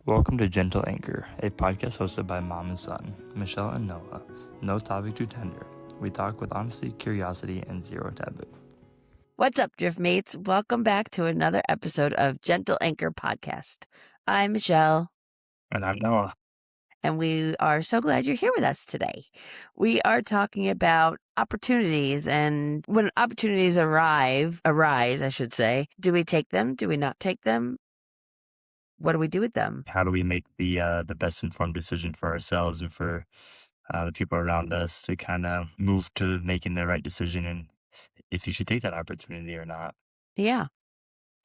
Welcome to Gentle Anchor, a podcast hosted by mom and son, Michele and Noah. No topic too tender. We talk with honesty, curiosity, and zero taboo. What's up, Drift Mates? Welcome back to another episode of Gentle Anchor Podcast. I'm Michele. And I'm Noah. And we are so glad you're here with us today. We are talking about opportunities, and when opportunities arise, I should say, do we take them? Do we not take them? What do we do with them? How do we make the best informed decision for ourselves and for the people around us to kind of move to making the right decision and if you should take that opportunity or not? Yeah.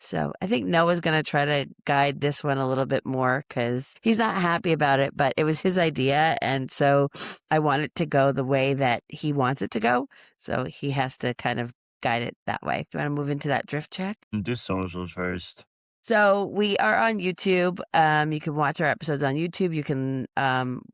So I think Noah's going to try to guide this one a little bit more because he's not happy about it, but it was his idea. And so I want it to go the way that he wants it to go. So he has to kind of guide it that way. Do you want to move into that drift check? Do socials first. So we are on YouTube. You can watch our episodes on YouTube. You can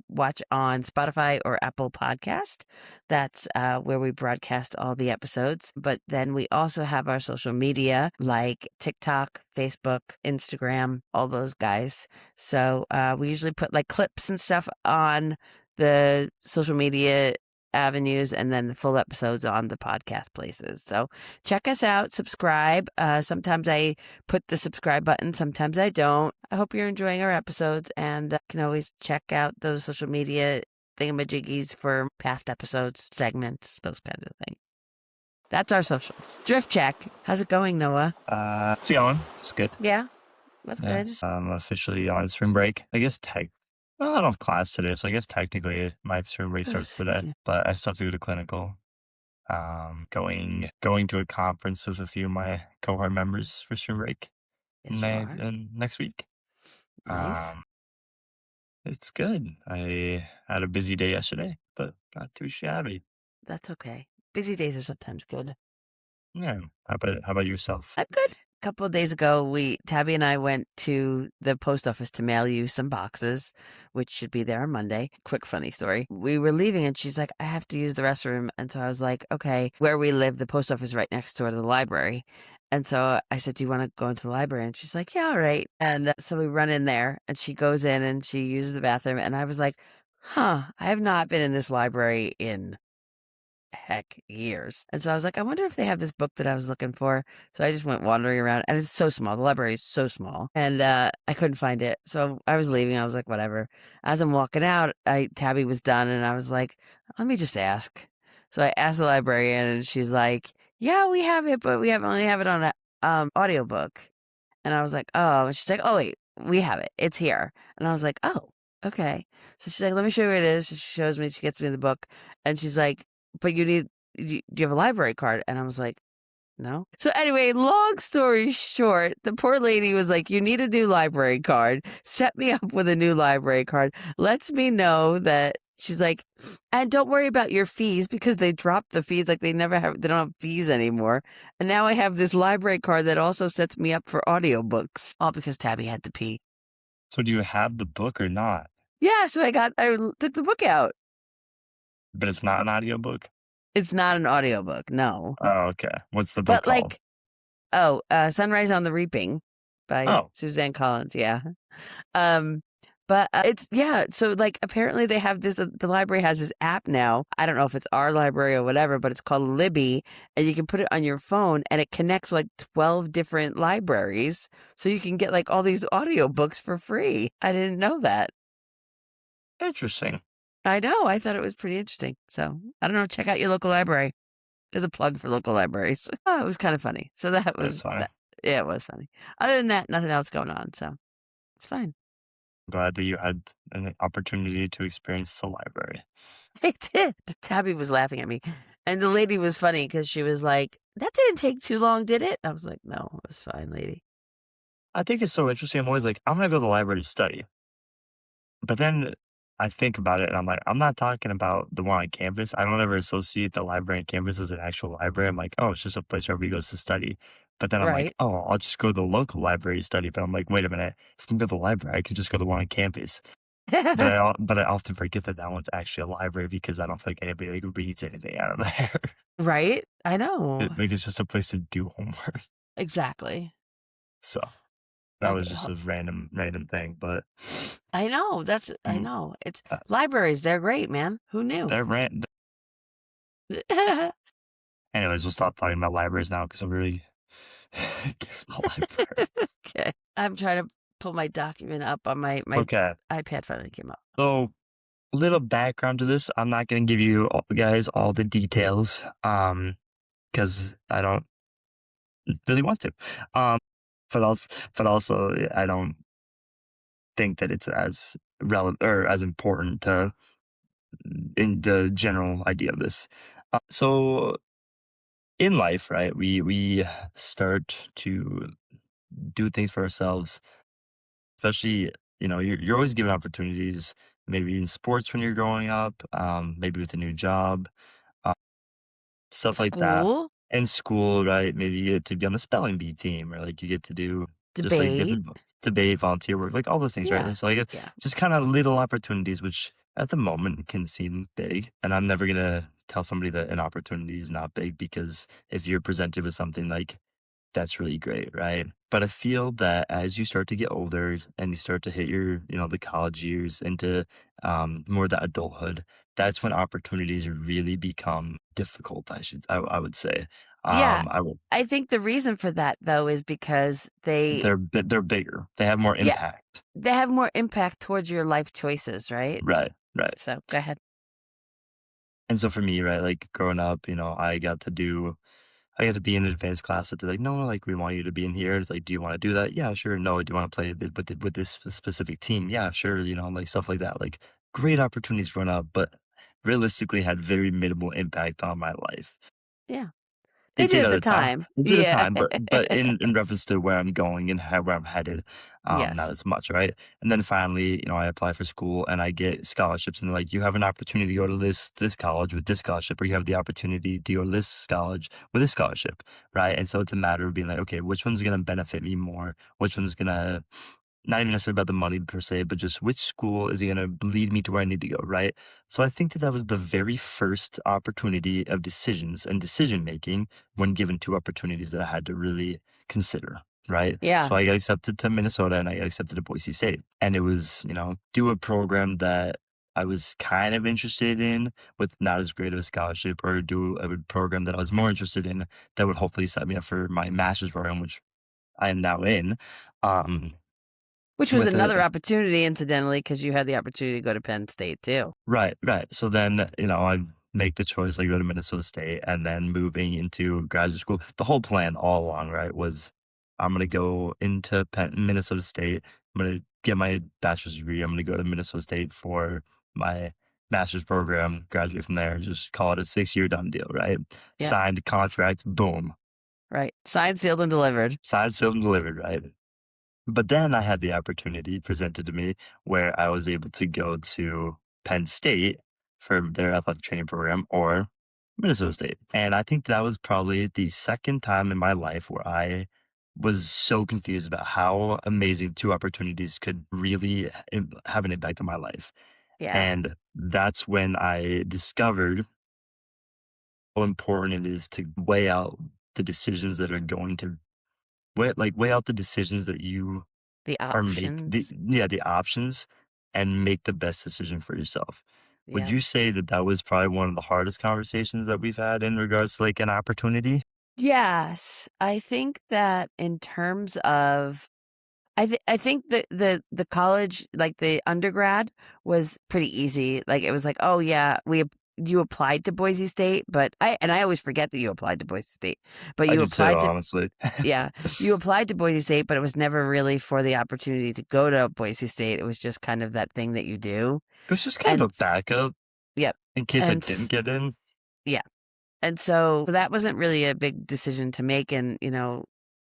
watch on Spotify or Apple Podcast. That's where we broadcast all the episodes. But then we also have our social media like TikTok, Facebook, Instagram, all those guys. So we usually put like clips and stuff on the social media avenues and then the full episodes on the podcast places. So check us out, subscribe. Sometimes I put the subscribe button, sometimes I don't. I hope you're enjoying our episodes, and you can always check out those social media thingamajiggies for past episodes, segments, those kinds of things. That's our socials. Drift check. How's it going, Noah? It's going. It's good. Yeah, that's good. I'm officially on spring break. I guess I don't have class today, so I guess technically my spring break starts today. But I still have to go to clinical. Going to a conference with a few of my cohort members for spring break next week. Nice. It's good. I had a busy day yesterday, but not too shabby. That's okay. Busy days are sometimes good. Yeah. How about yourself? I'm good. A couple of days ago, Tabby and I went to the post office to mail you some boxes, which should be there on Monday. Quick funny story. We were leaving and she's like, I have to use the restroom. And so I was like, okay, where we live, the post office is right next door to the library. And so I said, do you want to go into the library? And she's like, yeah, all right. And so we run in there and she goes in and she uses the bathroom. And I was like, I have not been in this library in years. And so I was like, I wonder if they have this book that I was looking for. So I just went wandering around, and it's so small. The library is so small, and I couldn't find it. So I was leaving. I was like, whatever. As I'm walking out, Tabby was done, and I was like, let me just ask. So I asked the librarian, and she's like, yeah, we have it, but we only have it on an audiobook. And I was like, oh. And she's like, oh wait, we have it. It's here. And I was like, oh, okay. So she's like, let me show you where it is. She shows me. She gets me the book, and she's like, but do you have a library card? And I was like, no. So anyway, long story short, the poor lady was like, you need a new library card. Set me up with a new library card. Lets me know that she's like, and don't worry about your fees because they dropped the fees. Like they don't have fees anymore. And now I have this library card that also sets me up for audiobooks. All because Tabby had to pee. So do you have the book or not? Yeah. So I took the book out. But it's not an audiobook? It's not an audiobook, no. Oh, okay. What's the book called? Sunrise on the Reaping by Suzanne Collins, yeah. So like apparently they have this, the library has this app now. I don't know if it's our library or whatever, but it's called Libby, and you can put it on your phone and it connects like 12 different libraries. So you can get like all these audiobooks for free. I didn't know that. Interesting. I know. I thought it was pretty interesting. So I don't know. Check out your local library. There's a plug for local libraries. It was kind of funny. So that was funny. Yeah, it was funny. Other than that, nothing else going on. So it's fine. Glad that you had an opportunity to experience the library. I did. Tabby was laughing at me. And the lady was funny because she was like, that didn't take too long, did it? I was like, no, it was fine, lady. I think it's so interesting. I'm always like, I'm going to go to the library to study. But then I think about it and I'm like, I'm not talking about the one on campus. I don't ever associate the library on campus as an actual library. I'm like, oh, it's just a place where everybody goes to study. But then I'm like, oh, I'll just go to the local library to study. But I'm like, wait a minute. If I'm going to the library, I could just go to the one on campus. but I often forget that one's actually a library because I don't think anybody reads anything out of there. Right? I know. It's just a place to do homework. Exactly. So That was Okay. just a random thing, but I know. I mm, know. It's uh, libraries. They're great, man. Who knew? they're ran. Anyways, we'll stop talking about libraries now because I'm really cares about library. Okay. I'm trying to pull my document up on my Okay, iPad finally came up. so little background to this. I'm not gonna give you guys all the details, because I don't really want to. Um, but also, I don't think that it's as relevant or as important to in the general idea of this. So in life, right, we start to do things for ourselves, especially you're always given opportunities, maybe in sports when you're growing up, maybe with a new job, uh, stuff like that. School, In school, right? Maybe you get to be on the spelling bee team, or like you get to do just like debate. different debate, volunteer work, like all those things, right? Yeah. And so I get Yeah. just kind of little opportunities, which at the moment can seem big. And I'm never gonna tell somebody that an opportunity is not big, because if you're presented with something like that's really great, right? But I feel that as you start to get older and you start to hit the college years into more of that adulthood, that's when opportunities really become difficult. I would say. Yeah. I will. I think the reason for that though is because They're bigger. They have more yeah, impact. they have more impact towards your life choices, right? Right. Right. So go ahead. And so for me, right, like growing up, I got to be in an advanced class that they're like, no, like we want you to be in here. It's like, do you want to do that? Yeah, sure. No, do you want to play with this specific team? Yeah, sure. Like stuff like that. Like great opportunities growing up, but realistically had very minimal impact on my life. Yeah. They It did did at at the the time. time. It did at the Yeah. time, but in reference to where I'm going and where I'm headed, not Yes. as much, right? And then finally, I apply for school and I get scholarships, and they're like, you have an opportunity to go to this college with this scholarship, or you have the opportunity to go to this college with this scholarship, right? And so it's a matter of being like, okay, which one's gonna benefit me more? Which one's gonna not even necessarily about the money per se, but just which school is going to lead me to where I need to go, right? So I think that that was the very first opportunity of decisions and decision making when given two opportunities that I had to really consider, right? Yeah. So I got accepted to Minnesota and I got accepted to Boise State. And it was, do a program that I was kind of interested in with not as great of a scholarship, or do a program that I was more interested in that would hopefully set me up for my master's program, which I am now in. Um, Which was with a another opportunity, incidentally, because you had the opportunity to go to Penn State too. Right, right. So then, I make the choice, like go to Minnesota State, and then moving into graduate school. The whole plan all along, right, was I'm gonna go into Minnesota State. I'm gonna get my bachelor's degree. I'm gonna go to Minnesota State for my master's program, graduate from there, just call it a 6-year done deal, right? Yeah. Signed contract, boom. Right. Signed, sealed, and delivered. Signed, sealed, and delivered, right? But then I had the opportunity presented to me where I was able to go to Penn State for their athletic training program, or Minnesota State. And I think that was probably the second time in my life where I was so confused about how amazing two opportunities could really have an impact on my life. Yeah. And that's when I discovered how important it is to weigh out the decisions that are going to weigh out the decisions that you The or make options. the options and make the best decision for yourself. Would Yeah. you say that that was probably one of the hardest conversations that we've had in regards to, like, an opportunity? Yes. I think that in terms of I think that the college, like the undergrad, was pretty easy. Like it was like, oh yeah, you applied to Boise State, but I always forget that you applied to Boise State, but I you do too, applied to honestly. yeah, you applied to Boise State, but it was never really for the opportunity to go to Boise State. It was just kind of that thing that you do, It was just kind of and a backup yep, in case I and didn't get in. yeah, and so that wasn't really a big decision to make, and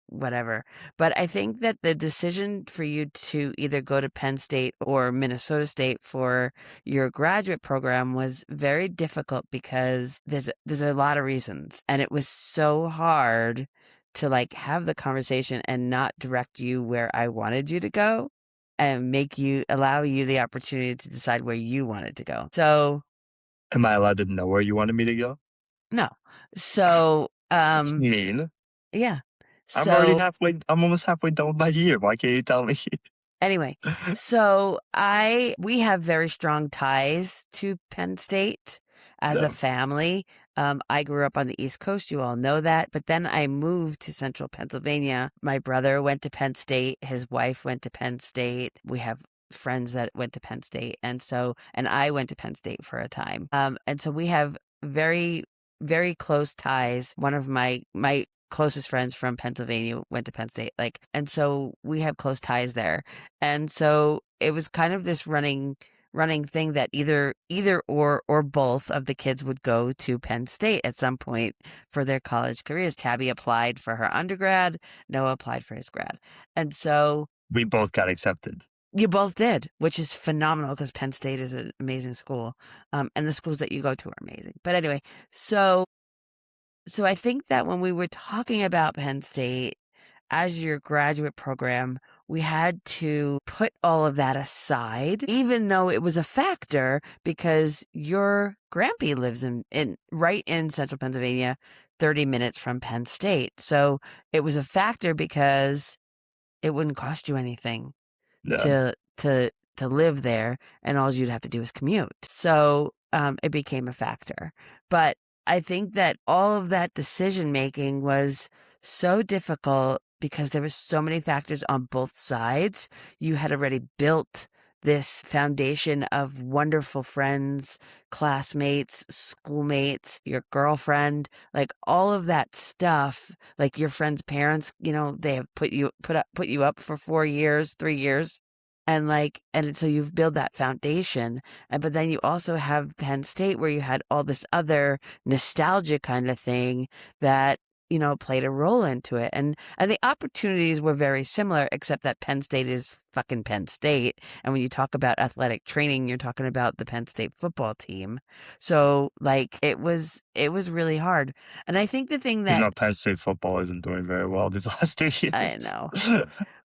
whatever. But I think that the decision for you to either go to Penn State or Minnesota State for your graduate program was very difficult because there's a lot of reasons, and it was so hard to like have the conversation and not direct you where I wanted you to go and allow you the opportunity to decide where you wanted to go. So, Am I allowed to know where you wanted me to go? no. So, That's mean. yeah. So I'm almost halfway done with my year. Why can't you tell me? anyway, we have very strong ties to Penn State as a Yeah. family. I grew up on the East Coast, you all know that, but then I moved to central Pennsylvania. My brother went to Penn State, his wife went to Penn State. We have friends that went to Penn State, and I went to Penn State for a time. And so we have very, very close ties. One of my closest friends from Pennsylvania went to Penn State, and so we have close ties there. And so it was kind of this running thing that either or both of the kids would go to Penn State at some point for their college careers. Tabby applied for her undergrad, Noah applied for his grad. And so We both got accepted. you both did, which is phenomenal because Penn State is an amazing school. And the schools that you go to are amazing. But anyway, so I think that when we were talking about Penn State as your graduate program, we had to put all of that aside, even though it was a factor because your Grampy lives right in central Pennsylvania, 30 minutes from Penn State. So it was a factor because it wouldn't cost you anything Yeah. to live there, and all you'd have to do is commute. So it became a factor. But I think that all of that decision making was so difficult because there were so many factors on both sides. You had already built this foundation of wonderful friends, classmates, schoolmates, your girlfriend, like all of that stuff, like your friends' parents, they have put you up for 4 years, 3 years. And so you've built that foundation. But then you also have Penn State where you had all this other nostalgia kind of thing that, played a role into it. And the opportunities were very similar, except that Penn State is fucking Penn State. And when you talk about athletic training, you're talking about the Penn State football team. So it was really hard. And I think the thing Even that though Penn State football isn't doing very well these last 2 I years. know.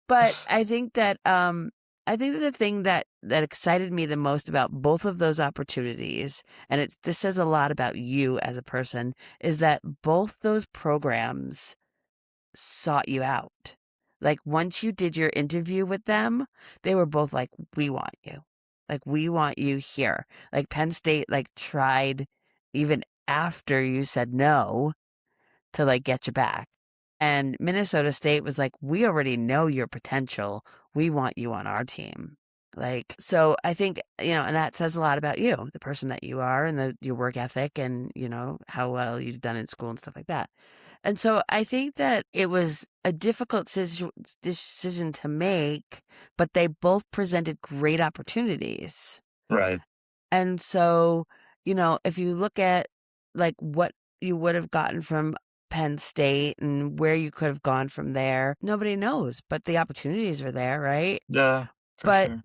But I think that the thing that excited me the most about both of those opportunities, and this says a lot about you as a person, is that both those programs sought you out. Like once you did your interview with them, they were both like, "We want you. Like we want you here." Like Penn State tried even after you said no to get you back. And Minnesota State was like, we already know your potential. We want you on our team. So I think, and that says a lot about you, the person that you are and your work ethic and, how well you've done in school and stuff like that. And so I think that it was a difficult decision to make, but they both presented great opportunities. Right. And so, if you look at what you would have gotten from Penn State and where you could have gone from there, nobody knows, but the opportunities are there, right? Yeah, for But sure.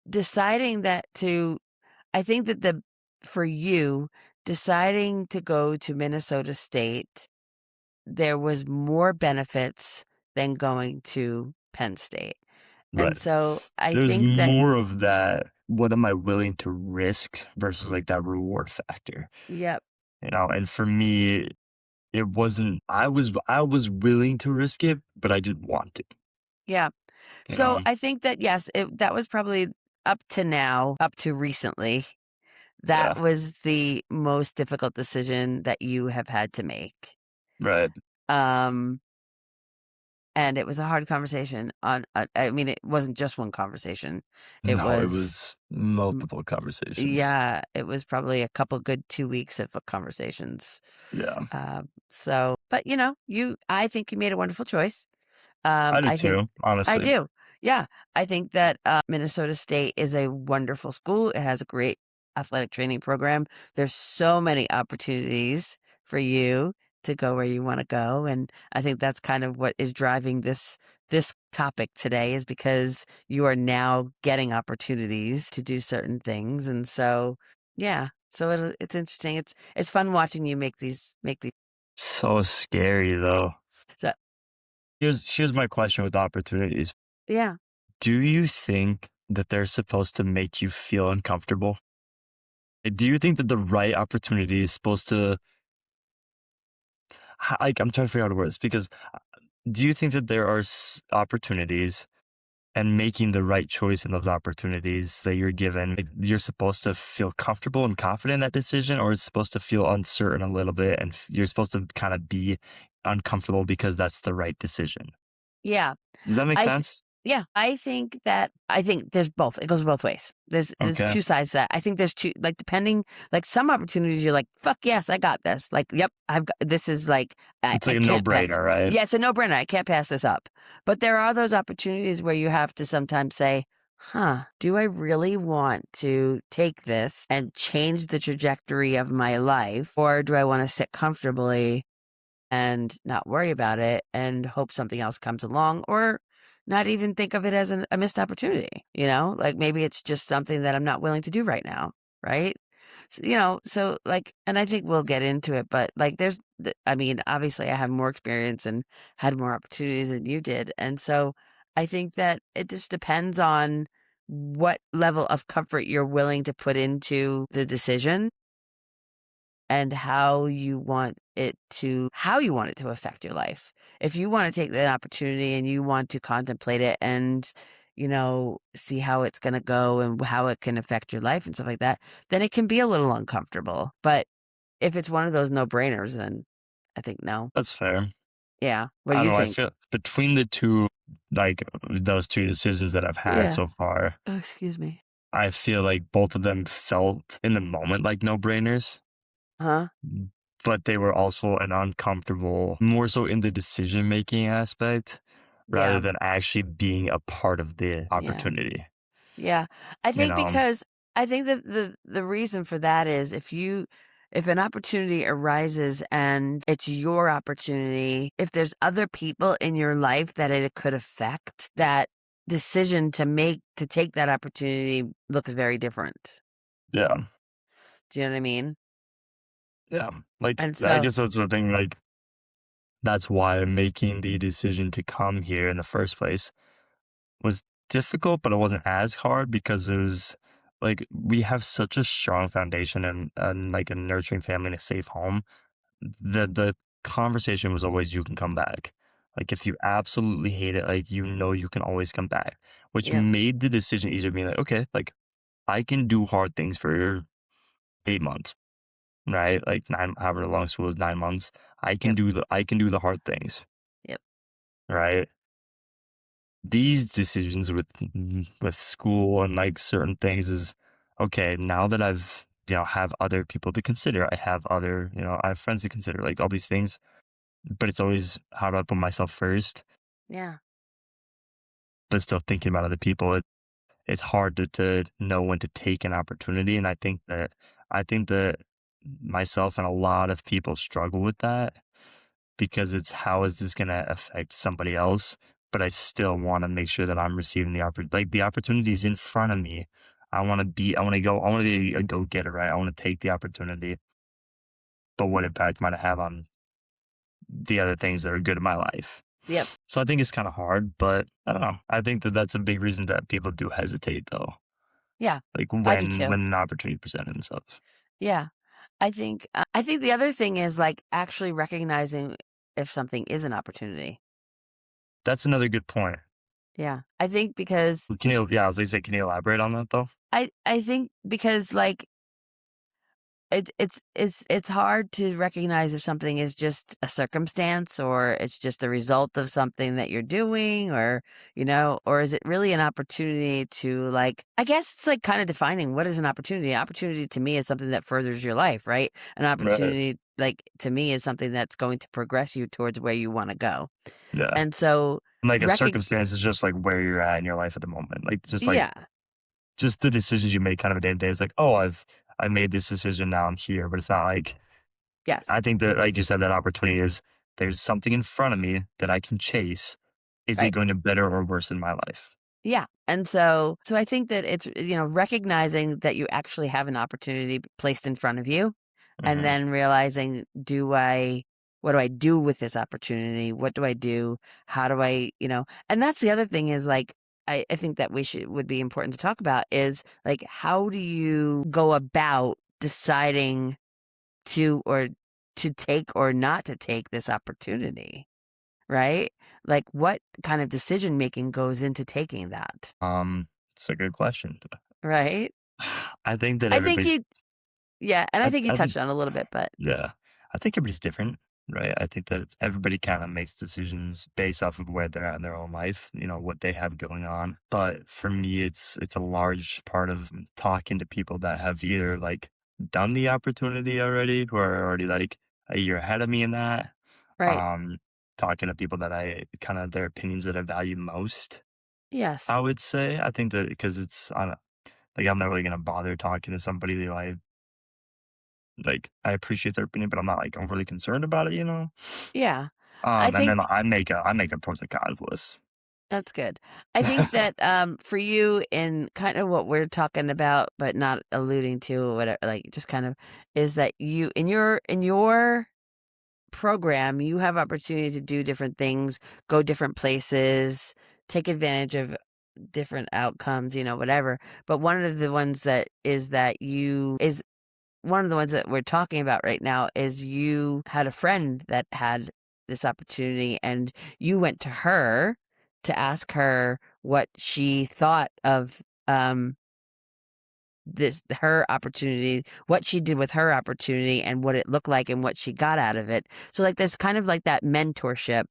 deciding I think that for you, deciding to go to Minnesota State, there was more benefits than going to Penn State. And Right. so I There's think that, more of that. What am I willing to risk versus that reward factor? yep, And for me, it wasn't. I was willing to risk it, but I didn't want to. yeah. You So know. I think that, yes, that was probably up to recently, that Yeah. was the most difficult decision that you have had to make. Right. Um, and it was a hard conversation I mean, it wasn't just one conversation. It No, it was, was multiple conversations. yeah, it was probably a couple good 2 weeks of conversations. Yeah, But I think you made a wonderful choice. I did I think too. I Honestly. do. Yeah. I think that Minnesota State is a wonderful school. It has a great athletic training program. There's so many opportunities for you to go where you want to go. And I think that's kind of what is driving this topic today, is because you are now getting opportunities to do certain things. And so, yeah. So it's interesting. It's fun watching you make these. So scary though. So Here's my question with opportunities. yeah. Do you think that they're supposed to make you feel uncomfortable? Do you think that the right opportunity is supposed to, I'm trying to figure out how to word this because do you think that there are opportunities and making the right choice in those opportunities that you're given, like, you're supposed to feel comfortable and confident in that decision, or it's supposed to feel uncertain a little bit and you're supposed to kind of be uncomfortable because that's the right decision? Yeah. Does that make I th sense? yeah, I think there's both. It goes both ways. There's Okay. 2 sides to that. I think there's 2 like, depending like, some opportunities you're like, "Fuck yes, I got this." Like, "Yep, I've got this is like, It's I like a can't pass." no-brainer, right? Yeah, it's a no-brainer, I can't pass this up. But there are those opportunities where you have to sometimes say, "Huh, do I really want to take this and change the trajectory of my life, or do I wanna sit comfortably and not worry about it and hope something else comes along or not even think of it as a missed opportunity, you know? Like maybe it's just something that I'm not willing to do right now, right? So, so like, and I think we'll get into it, but like I mean, obviously I have more experience and had more opportunities than you did. And so I think that it just depends on what level of comfort you're willing to put into the decision and how you want it to affect your life. If you want to take that opportunity and you want to contemplate it and, see how it's going to go and how it can affect your life and stuff like that, then it can be a little uncomfortable. But if it's one of those no-brainers, then I think no. That's fair. Yeah. What I do don't you know, I think? feel between the 2, like, those 2 decisions that I've had Yeah. so far, Oh, excuse me. I feel like both of them felt in the moment like no-brainers, Huh? but they were also an uncomfortable more so in the decision-making aspect rather Yeah. than actually being a part of the Yeah. opportunity, Yeah. I you think know? because I think that the reason for that is if an opportunity arises and it's your opportunity, if there's other people in your life that it could affect, that decision to take that opportunity looks very different. Yeah, Do you know what I mean? yeah. Like, And I so, guess that's the thing, like, that's why making the decision to come here in the first place was difficult, but it wasn't as hard because it was like we have such a strong foundation and like a nurturing family and a safe home. The conversation was always you can come back. Like if you absolutely hate it, like you can always come back. Which yep, made the decision easier being like, okay, like I can do hard things for 8 months, right? Like nine however long school is 9 months. yep, I can do the hard things, yep, right? These decisions with school and like certain things is okay now that I've have other people to consider. I have other I have friends to consider, like all these things, but it's always how do I put myself first, yeah, but still thinking about other people. It's hard to know when to take an opportunity, and I think that myself and a lot of people struggle with that because it's how is this going to affect somebody else? But I still want to make sure that I'm receiving the the opportunities in front of me. I want to be a go getter, right? I want to take the opportunity, but what impact might it have on the other things that are good in my life? yep, So I think it's kind of hard, but I don't know. I think that that's a big reason that people do hesitate, though. yeah. Like I do too. when an opportunity presented themselves. Yeah. I think the other thing is like actually recognizing if something is an opportunity. That's another good point. Yeah. I think because Can you? Yeah, I was gonna say, can you elaborate on that though? I think because like it's hard to recognize if something is just a circumstance or it's just a result of something that you're doing or or is it really an opportunity to like I guess it's like kind of defining what is an opportunity. An opportunity to me is something that furthers your life, right? An Right. opportunity like to me is something that's going to progress you towards where you want to go. Yeah. And so Like a recog circumstance is just like where you're at in your life at the moment. Like yeah, just the decisions you make kind of a day to day. It's like, oh, I made this decision, now I'm here. But it's not like I yes, think that like you said, that opportunity is there's something in front of me that I can chase. Is it right. going to better or worsen my life? Yeah. And so I think that it's, recognizing that you actually have an opportunity placed in front of you and Hmm. then realizing, what do I do with this opportunity? What do I do? How do and that's the other thing is like, I think that would be important to talk about is like, how do you go about deciding to, or to take or not to take this opportunity? right? Like, what kind of decision making goes into taking that, It's a good question. right? I think that I think everybody's you, yeah, and I think you I think touched on it a little bit, but yeah. I think everybody's different, right? I think that everybody kind of makes decisions based off of where they're at in their own life, what they have going on. But for me, it's a large part of talking to people that have either like done the opportunity already, who are already like a year ahead of me in that. right. Um, Talking to people that I kind of their opinions that I value most. Yes. I would say I think that because I don't like I'm not really gonna bother talking to somebody who I appreciate their opinion, but I'm not, like, overly concerned about it, you know? Yeah. I And then think I make a pros and cons list. that's good. I think that for you in kind of what we're talking about, but not alluding to or whatever, like just kind of is that you in your program, you have opportunity to do different things, go different places, take advantage of different outcomes, whatever. But one of the ones that one of the ones that we're talking about right now is you had a friend that had this opportunity and you went to her to ask her what she thought of this her opportunity, what she did with her opportunity and what it looked like and what she got out of it. So like this kind of like that mentorship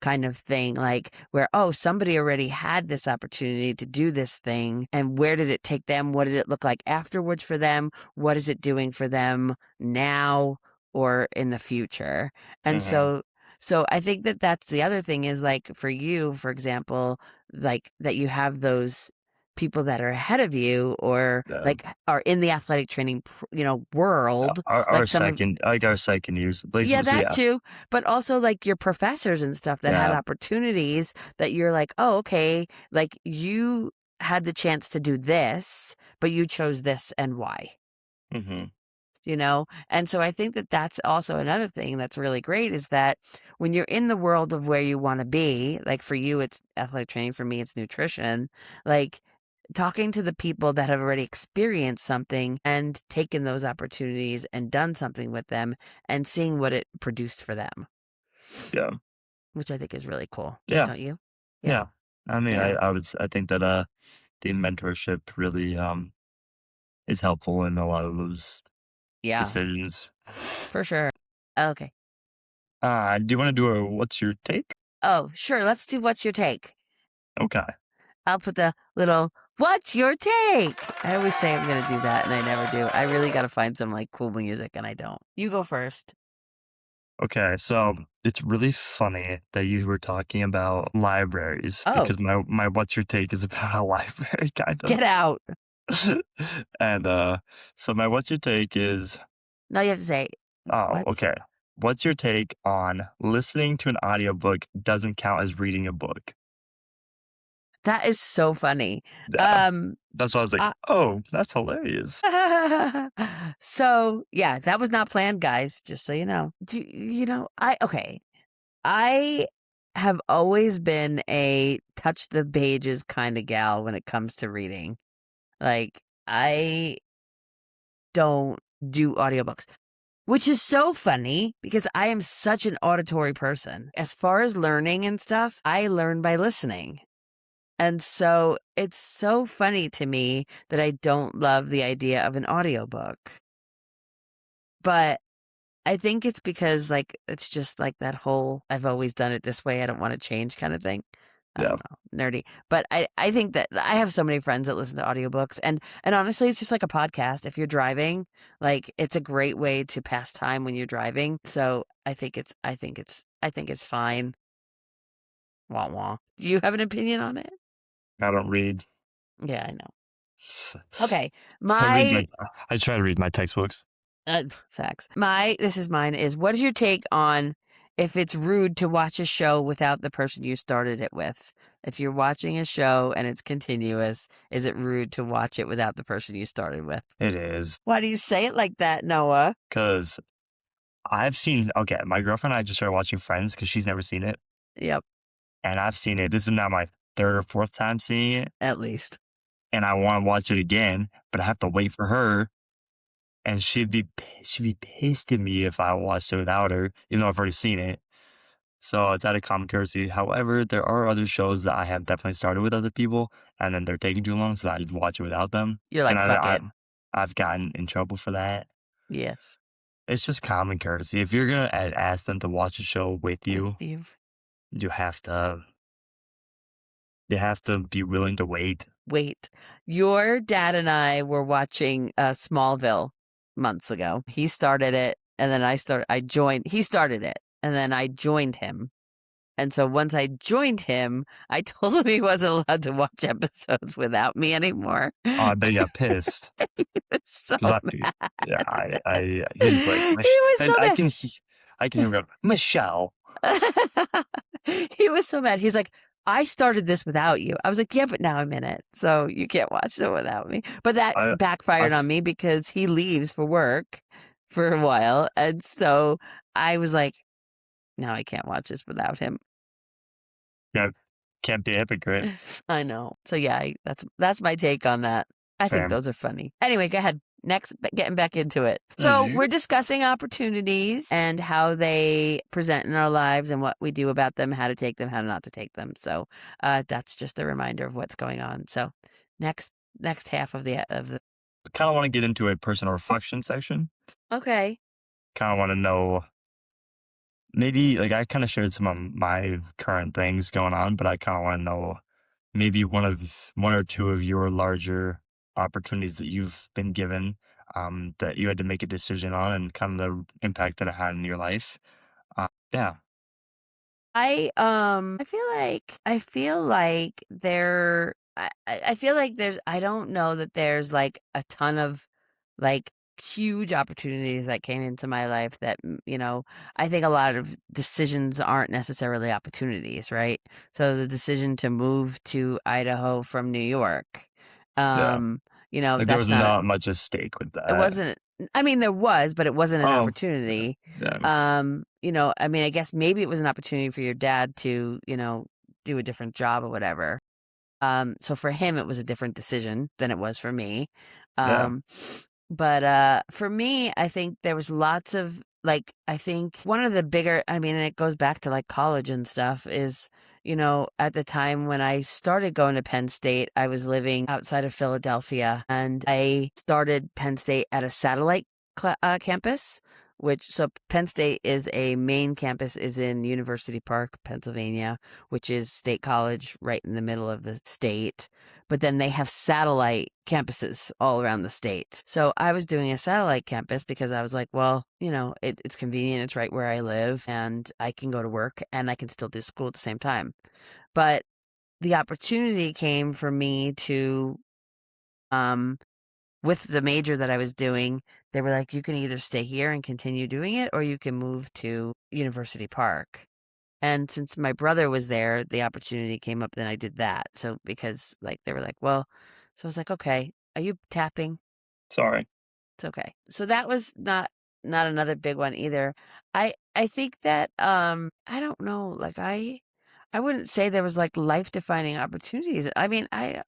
kind of thing, like where, oh, somebody already had this opportunity to do this thing and where did it take them? What did it look like afterwards for them? What is it doing for them now or in the future? And Mhm. so I think that that's the other thing is like for you, for example, like that you have those people that are ahead of you or Yeah. like are in the athletic training world, Our like some of, second like, our second years, like, yeah, so that yeah. too, but also like your professors and stuff that had Yeah. opportunities that you're like, oh, okay, like you had the chance to do this but you chose this and why, Mhm. and so I think that that's also another thing that's really great is that when you're in the world of where you want to be, like for you it's athletic training, for me it's nutrition, like talking to the people that have already experienced something and taken those opportunities and done something with them and seeing what it produced for them, Yeah. which I think is really cool. Yeah. Don't you? Yeah. Yeah. I mean, Yeah. I think that, the mentorship really, is helpful in a lot of those Yeah, decisions. for sure. Okay. Do you wanna do a what's your take? Oh, sure. Let's do what's your take? Okay. I'll put the little what's your take? I always say I'm going to do that and I never do. I really got to find some like cool music and I don't. You go first. Okay, so it's really funny that you were talking about libraries Oh, because my what's your take is about a library kind of. get out. And so my what's your take is No, you have to say, oh, what? okay. What's your take on listening to an audiobook doesn't count as reading a book? That is so funny. Yeah. Um, That's why I was like, I, "Oh, that's hilarious." so yeah, that was not planned, guys, just so you know. Okay. I have always been a touch the pages kind of gal when it comes to reading. Like, I don't do audiobooks, which is so funny because I am such an auditory person. As far as learning and stuff, I learn by listening. And so it's so funny to me that I don't love the idea of an audiobook. But I think it's because like it's just like that whole I've always done it this way, I don't want to change kind of thing. I Yeah, don't know, nerdy. But I think that I have so many friends that listen to audiobooks and honestly it's just like a podcast. If you're driving, like it's a great way to pass time when you're driving. So I think it's fine. Wah wah. Do you have an opinion on it? I don't read. Yeah, I know. Okay. I read my My I try to read my textbooks. facts. This is mine is what is your take on if it's rude to watch a show without the person you started it with? If you're watching a show and it's continuous, is it rude to watch it without the person you started with? It is Why do you say it like that, Noah? because I've seen okay, my girlfriend and I just started watching Friends because she's never seen it, Yep, and I've seen it. This is now my 3rd or 4th time seeing it, at least. and I wanna watch it again, but I have to wait for her, and she'd be pissed at me if I watched it without her, even though I've already seen it. So it's out of common courtesy. However, there are other shows that I have definitely started with other people, and then they're taking too long, so I just watch it without them. You're And like, "Fuck it." I've gotten in trouble for that. Yes. It's just common courtesy. If you're gonna ask them to watch a show with With you, you. you have to be willing to wait. Wait. Your dad and I were watching, Smallville months ago. He started it, and then I joined he started it, and then I joined him. And so once I joined him, I told him he wasn't allowed to watch episodes without me anymore. Oh, I bet you got pissed He was so because yeah, mad. he's like, He was so and mad. I can hear him go, Michelle. He was so mad. He's like, I started this without you. I was like, yeah, but now I'm in it. So you can't watch it without me. But that I, I, backfired on s- me because he leaves for work for a while. And so I was like, no, I can't watch this without him. yeah, can't be a hypocrite. I know. So yeah, that's my take on that. I think Fair. those are funny. Anyway, go ahead. Next, getting back into it. So Mhm. we're discussing opportunities and how they present in our lives and what we do about them, how to take them, how not to take them. So that's just a reminder of what's going on. So next half of the. Kind of want to get into a personal reflection section. Okay. Kind of want to know maybe like I kind of shared some of my current things going on, but I kind of want to know maybe one or two of your larger opportunities that you've been given, that you had to make a decision on, and kind of the impact that it had in your life. Yeah, I feel like I feel like there's I don't know that there's like a ton of like huge opportunities that came into my life that I think a lot of decisions aren't necessarily opportunities, right? So the decision to move to Idaho from New York, yeah. um, Like there was that's not not much at stake with it that. wasn't I mean, there was, but it wasn't an Oh, opportunity. yeah, I mean, I guess maybe it was an opportunity for your dad to, do a different job or whatever. So for him, it was a different decision than it was for me. yeah. Um, but for me, I think there was lots of like, I think one of the bigger, I mean, and it goes back to like college and stuff is, at the time when I started going to Penn State, I was living outside of Philadelphia and I started Penn State at a satellite campus. So Penn State is a main campus is in University Park, Pennsylvania, which is State College right in the middle of the state. But then they have satellite campuses all around the state. So I was doing a satellite campus because I was like, well, it's convenient. It's right where I live and I can go to work and I can still do school at the same time. But the opportunity came for me to, um, with the major that I was doing, they were like, you can either stay here and continue doing it or you can move to University Park. And since my brother was there, the opportunity came up, then I did that. So because like they were like, well, so I was like, okay, are you tapping? Sorry. It's okay. So that was not another big one either. I think that I don't know, like I wouldn't say there was like life-defining opportunities. I mean, I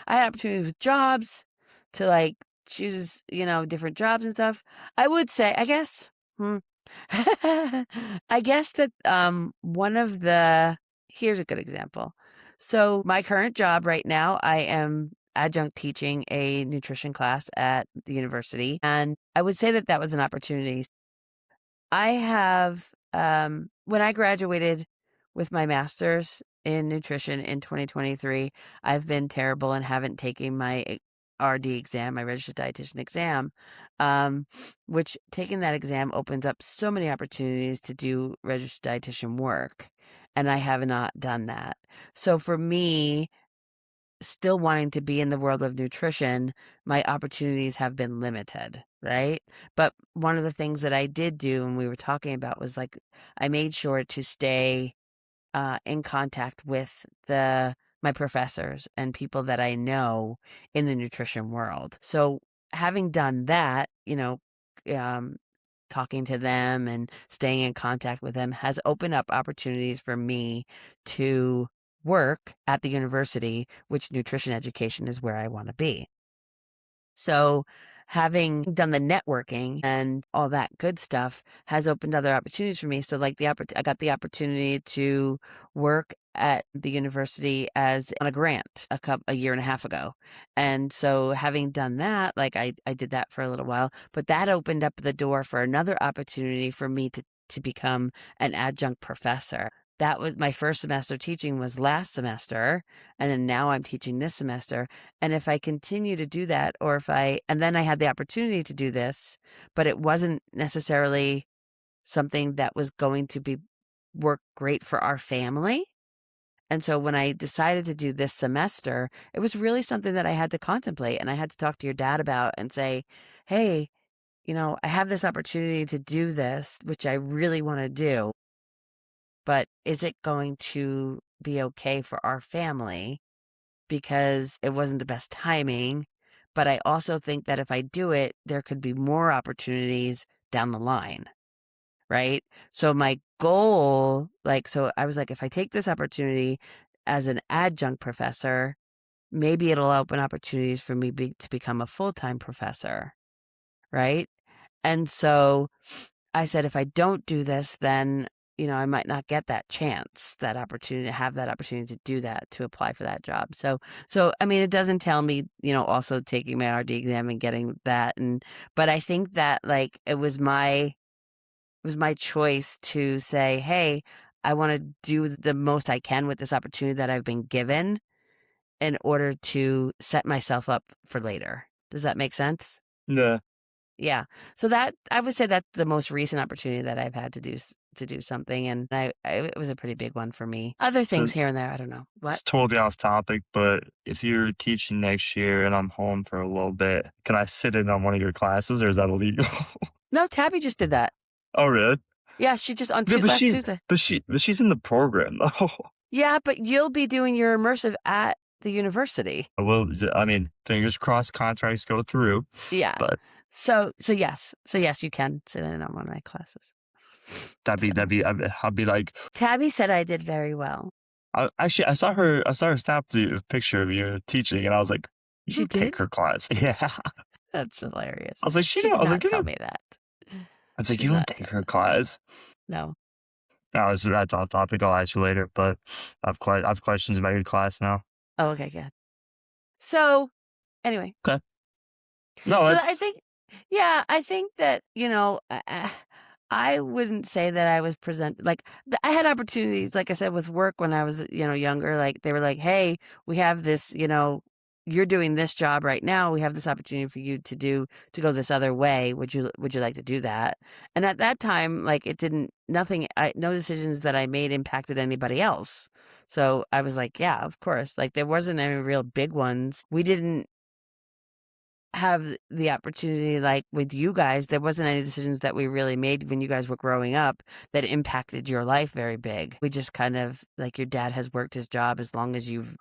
had opportunities with jobs to like choose, different jobs and stuff. I would say, I guess, I guess that one of the here's a good example. So my current job right now, I am adjunct teaching a nutrition class at the university, and I would say that that was an opportunity. I have when I graduated with my master's in nutrition in 2023, I've been terrible and haven't taken my RD exam, my registered dietitian exam, um, which taking that exam opens up so many opportunities to do registered dietitian work, and I have not done that. So for me, still wanting to be in the world of nutrition, my opportunities have been limited, right? But one of the things that I did do and we were talking about was like I made sure to stay in contact with my professors and people that I know in the nutrition world. So having done that, um, talking to them and staying in contact with them has opened up opportunities for me to work at the university, which nutrition education is where I want to be. So having done the networking and all that good stuff has opened other opportunities for me. So like I got the opportunity to work at the university as on a grant a year and a half ago. And so having done that, like I did that for a little while, but that opened up the door for another opportunity for me to become an adjunct professor. That was my first semester teaching was last semester, and then now I'm teaching this semester. And if I continue to do that, and then I had the opportunity to do this, but it wasn't necessarily something that was going to work great for our family. And so when I decided to do this semester, it was really something that I had to contemplate, and I had to talk to your dad about and say, hey, I have this opportunity to do this, which I really want to do, but is it going to be okay for our family? Because it wasn't the best timing. But I also think that if I do it, there could be more opportunities down the line. Right. So my goal, so I was like, if I take this opportunity as an adjunct professor, maybe it'll open opportunities for me to become a full-time professor. Right. And so I said, if I don't do this, then, I might not get that chance, that opportunity to have that opportunity to do that, to apply for that job. So, I mean, it doesn't tell me, also taking my RD exam and getting that. But I think that like, it was my choice to say, hey, I want to do the most I can with this opportunity that I've been given in order to set myself up for later. Does that make sense? Yeah. Yeah. So that I would say that's the most recent opportunity that I've had to do something, and it was a pretty big one for me. Other So things here and there, I don't know. What? it's totally off topic, but if you're teaching next year and I'm home for a little bit, can I sit in on one of your classes or is that illegal? No, Tabby just did that. Oh, really? Yeah, she just Yeah, last Tuesday. but she's in the program though. Yeah, but you'll be doing your immersive at the university. Well, I mean, fingers crossed contracts go through, Yeah. but So yes, you can sit in on one of my classes. I'll be like, Tabby said I did very well. Actually, I saw her snap the picture of you teaching, and I was like, She you take did? her class. Yeah. That's hilarious. I was like, She did I was not like, you tell don't, me that. I was like, She's you don't not take tell her me. class. No. No, that's off topic. I'll ask you later, but I have questions about your class now. Oh, okay, good. So anyway, Okay. No, so that's I think that, I wouldn't say that I was I had opportunities, like I said, with work when I was, younger. Like they were like, hey, we have this, you're doing this job right now. We have this opportunity for you to go this other way. Would you like to do that? And at that time, like no decisions that I made impacted anybody else. So I was like, yeah, of course. Like there wasn't any real big ones. We didn't have the opportunity, like with you guys, there wasn't any decisions that we really made when you guys were growing up that impacted your life very big. We just kind of, like, your dad has worked his job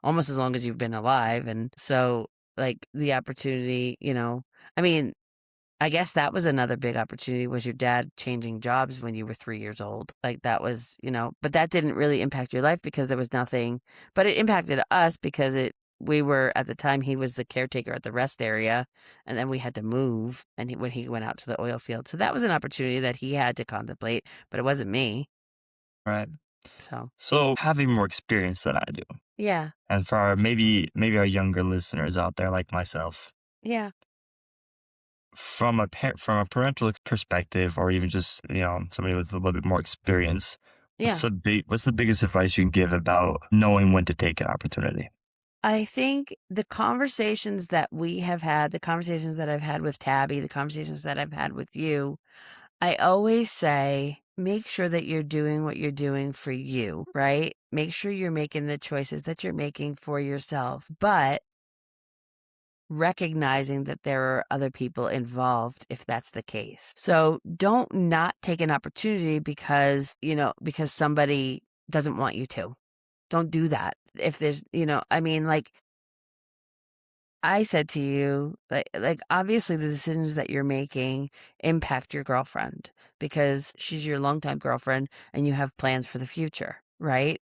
almost as long as you've been alive. And so like the opportunity, I mean, I guess that was another big opportunity, was your dad changing jobs when you were 3 years old. Like that was, but that didn't really impact your life because there was nothing, but it impacted us because we were, at the time, he was the caretaker at the rest area, and then we had to move, and when he went out to the oil field. So that was an opportunity that he had to contemplate, but it wasn't me. right. So So having more experience than I do, yeah, and for maybe our younger listeners out there like myself, yeah, from a parental perspective, or even just somebody with a little bit more experience, yeah. what's the biggest advice you can give about knowing when to take an opportunity? I think the conversations that we have had, the conversations that I've had with Tabby, the conversations that I've had with you, I always say, make sure that you're doing what you're doing for you, right? Make sure you're making the choices that you're making for yourself, but recognizing that there are other people involved if that's the case. So don't not take an opportunity because somebody doesn't want you to. Don't do that. If there's, I mean, like I said to you, like obviously the decisions that you're making impact your girlfriend because she's your longtime girlfriend and you have plans for the future, right?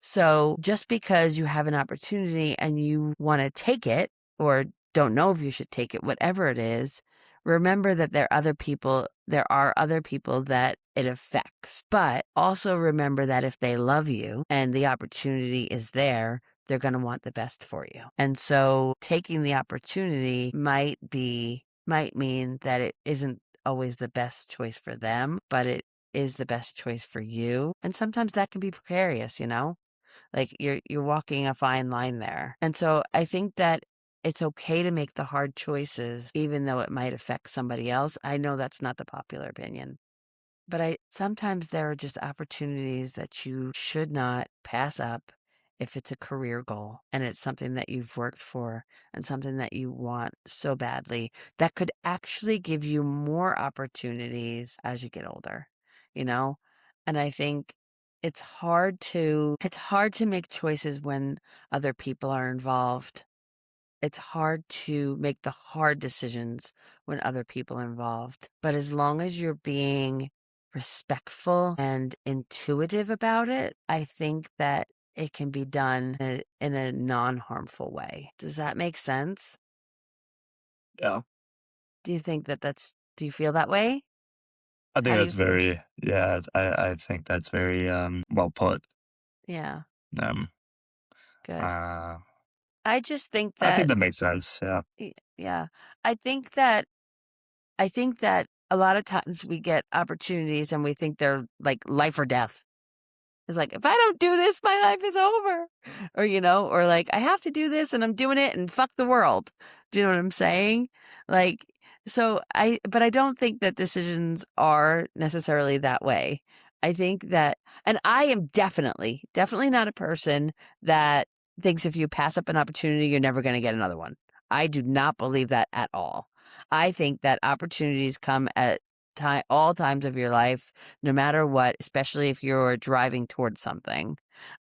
So just because you have an opportunity and you want to take it, or don't know if you should take it, whatever it is, remember that there are other people that it affects, but also remember that if they love you and the opportunity is there, they're going to want the best for you. And so taking the opportunity might mean that it isn't always the best choice for them, but it is the best choice for you. And sometimes that can be precarious, you know? Like you're walking a fine line there. And so I think that it's okay to make the hard choices even though it might affect somebody else. I know that's not the popular opinion. But I sometimes there are just opportunities that you should not pass up if it's a career goal and it's something that you've worked for and something that you want so badly that could actually give you more opportunities as you get older, you know? And I think it's hard to make choices when other people are involved. It's hard to make the hard decisions when other people are involved. But as long as you're being respectful and intuitive about it, I think that it can be done in a non-harmful way. Does that make sense? Yeah. Do you think do you feel that way? I think How do that's you feel? very yeah, I think that's very, well put. Yeah, Um, good. uh, I just think I think that, that makes sense, yeah. yeah, I think that I think that a lot of times we get opportunities and we think they're like life or death. It's like, if I don't do this, my life is over. Or, or like, I have to do this and I'm doing it and fuck the world. Do you know what I'm saying? Like, but I don't think that decisions are necessarily that way. I think that, and I am definitely not a person that thinks if you pass up an opportunity, you're never going to get another one. I do not believe that at all. I think that opportunities come at all times of your life, no matter what, especially if you're driving towards something.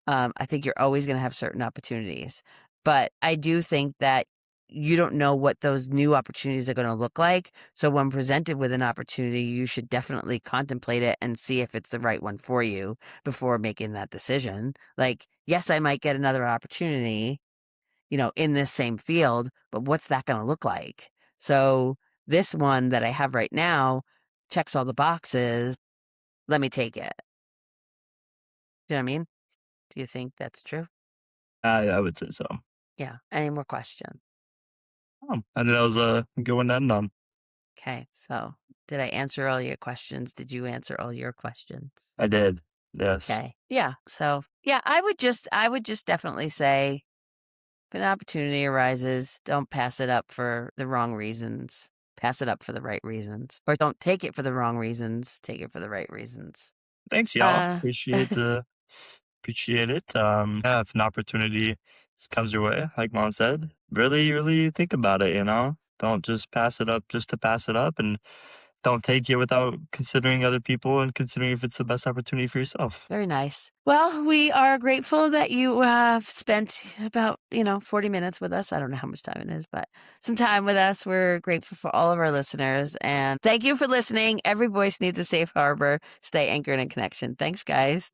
I think you're always going to have certain opportunities. But I do think that you don't know what those new opportunities are going to look like. So when presented with an opportunity, you should definitely contemplate it and see if it's the right one for you before making that decision. Like, yes, I might get another opportunity, in this same field, but what's that going to look like? So this one that I have right now checks all the boxes. Let me take it. Do you know what I mean? Do you think that's true? I would say so. Yeah. Any more questions? And that was a good one to end on. Okay. So did I answer all your questions? Did you answer all your questions? I did, yes. Okay. Yeah. So yeah, I would just definitely say if an opportunity arises, don't pass it up for the wrong reasons. Pass it up for the right reasons. Or don't take it for the wrong reasons. Take it for the right reasons. Thanks, y'all. Uh, Appreciate it. Yeah, if an opportunity comes your way, like mom said, really, really think about it, you know? Don't just pass it up just to pass it up, and don't take it without considering other people and considering if it's the best opportunity for yourself. Very nice. Well, we are grateful that you have spent about, 40 minutes with us. I don't know how much time it is, but some time with us. We're grateful for all of our listeners. And thank you for listening. Every voice needs a safe harbor. Stay anchored in connection. Thanks, guys.